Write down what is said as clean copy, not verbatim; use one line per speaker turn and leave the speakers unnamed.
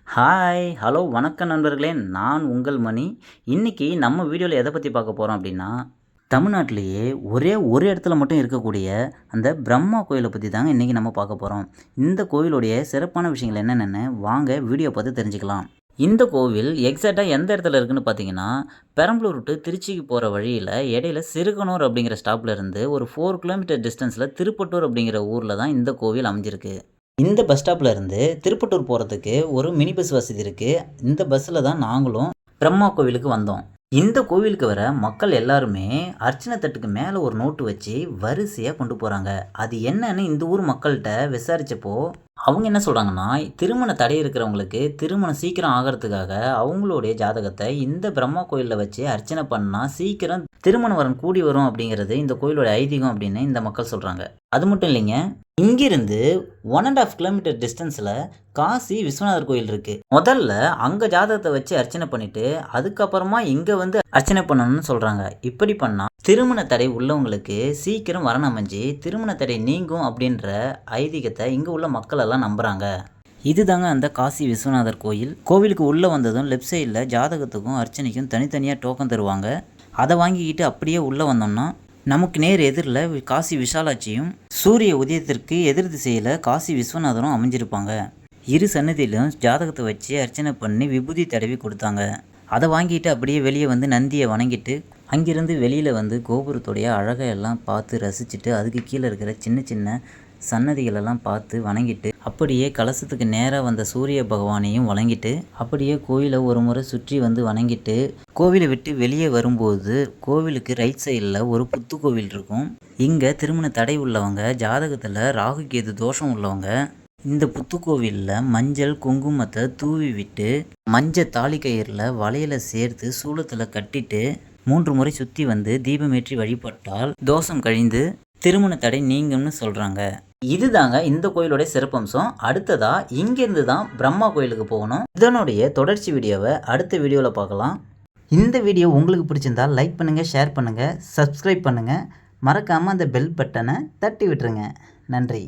Hi! Hello! வணக்கம் நண்பர்களே! நான் உங்கள் மணி. இன்னைக்கு நம்ம வீடியோல எத பத்தி பார்க்க போறோம் அப்டின்னா, தமிழ்நாட்டிலேயே ஒரே ஒரு இடத்துல மட்டும் இருக்கக்கூடிய அந்த பிரம்மா கோயில பத்தி தாங்க இன்னைக்கு நம்ம பார்க்க போறோம். இந்த கோவிலுடைய சிறப்பான விஷயங்கள் என்னென்னன்னு வாங்க வீடியோ பார்த்து தெரிஞ்சுக்கலாம். இந்த கோவில் எக்ஸாக்ட்டா எந்த இடத்துல இருக்குன்னு பார்த்தீங்கன்னா, பெரம்பலூர் டூ திருச்சிக்கு போற வழியில இடையில சிறுகனூர் அப்படிங்கிற ஸ்டாப்ல இருந்து ஒரு 4 கிலோமீட்டர் டிஸ்டன்ஸ்ல திருப்பட்டூர் அப்படிங்கிற ஊர்ல தான் இந்த கோவில் அமைஞ்சிருக்கு. இந்த பஸ் ஸ்டாப்ல இருந்து திருப்பட்டூர் போறதுக்கு ஒரு மினி பஸ் வசதி இருக்கு. இந்த பஸ்ல தான் நாங்களும் பிரம்மா கோவிலுக்கு வந்தோம். இந்த கோவிலுக்கு வர மக்கள் எல்லாருமே அர்ச்சனை தட்டுக்கு மேல ஒரு நோட்டு வச்சு வரிசையா கொண்டு போறாங்க. அது என்னன்னு இந்த ஊர் மக்கள்ட்ட விசாரிச்சப்போ, அவங்க என்ன சொல்றாங்கன்னா, திருமண தடை இருக்கிறவங்களுக்கு திருமணம் சீக்கிரம் ஆகறதுக்காக அவங்களுடைய ஜாதகத்த இந்த பிரம்மா கோயில்ல வச்சு அர்ச்சனை பண்ணா சீக்கிரம் திருமண வரன் கூடி வரும் அப்படிங்கிறது இந்த கோயிலோட ஐதீகம் அப்படின்னு இந்த மக்கள் சொல்றாங்க. அது மட்டும் இல்லைங்க. இங்கிருந்து 1 1/2 கிலோமீட்டர் டிஸ்டன்ஸ்ல காசி விஸ்வநாதர் கோயில் இருக்கு. முதல்ல அங்க ஜாதகத்தை வச்சு அர்ச்சனை பண்ணிட்டு, அதுக்கப்புறமா இங்க வந்து அர்ச்சனை பண்ணணும்னு சொல்றாங்க. இப்படி பண்ணா திருமண தடை உள்ளவங்களுக்கு சீக்கிரம் வரன் அமைஞ்சு திருமண தடை நீங்கும் அப்படின்ற ஐதீகத்தை இங்க உள்ள மக்கள் எல்லாம் நம்புறாங்க. இதுதாங்க அந்த காசி விஸ்வநாதர் கோயில். கோவிலுக்கு உள்ள வந்ததும் லெஃப்ட் சைடில் ஜாதகத்துக்கும் அர்ச்சனைக்கும் தனித்தனியாக டோக்கன் தருவாங்க. அதை வாங்கிக்கிட்டு அப்படியே உள்ள வந்தோம்னா நமக்கு நேர் எதிரில் காசி விஷாலாட்சியும் சூரிய உதயத்திற்கு எதிர் திசையில் காசி விஸ்வநாதரும் அமைஞ்சிருப்பாங்க. இரு சன்னதியிலும் ஜாதகத்தை வச்சு அர்ச்சனை பண்ணி விபூதி தடவி கொடுத்தாங்க. அதை வாங்கிட்டு அப்படியே வெளியே வந்து நந்தியை வணங்கிட்டு அங்கிருந்து வெளியில் வந்து கோபுரத்துடைய அழகை எல்லாம் பார்த்து ரசிச்சுட்டு அதுக்கு கீழே இருக்கிற சின்ன சின்ன சன்னதிகளெல்லாம் பார்த்து வணங்கிட்டு அப்படியே கலசத்துக்கு நேராக வந்த சூரிய பகவானையும் வணங்கிட்டு அப்படியே கோயிலை ஒரு முறை சுற்றி வந்து வணங்கிட்டு கோவிலை விட்டு வெளியே வரும்போது கோவிலுக்கு ரைட் சைடில் ஒரு புத்து கோவில் இருக்கும். இங்கே திருமண தடை உள்ளவங்க, ஜாதகத்தில் ராகு கேது தோஷம் உள்ளவங்க இந்த புத்துக்கோவிலில் மஞ்சள் குங்குமத்தை தூவி விட்டு மஞ்சள் தாலி கயிறில் வளையலை சேர்த்து சூளத்தில் கட்டிட்டு 3 முறை சுற்றி வந்து தீபமேற்றி வழிபட்டால் தோஷம் கழிந்து திருமண தடை நீங்கும்னு சொல்கிறாங்க. இதுதாங்க இந்த கோயிலோட சிறப்பம்சம். அடுத்ததா இங்கேருந்து தான் பிரம்மா கோயிலுக்கு போகணும். இதனுடைய தொடர்ச்சி வீடியோவை அடுத்த வீடியோவில் பார்க்கலாம். இந்த வீடியோ உங்களுக்கு பிடிச்சிருந்தா லைக் பண்ணுங்கள், ஷேர் பண்ணுங்கள், சப்ஸ்கிரைப் பண்ணுங்கள். மறக்காமல் அந்த பெல் பட்டனை தட்டி விட்டுருங்க. நன்றி.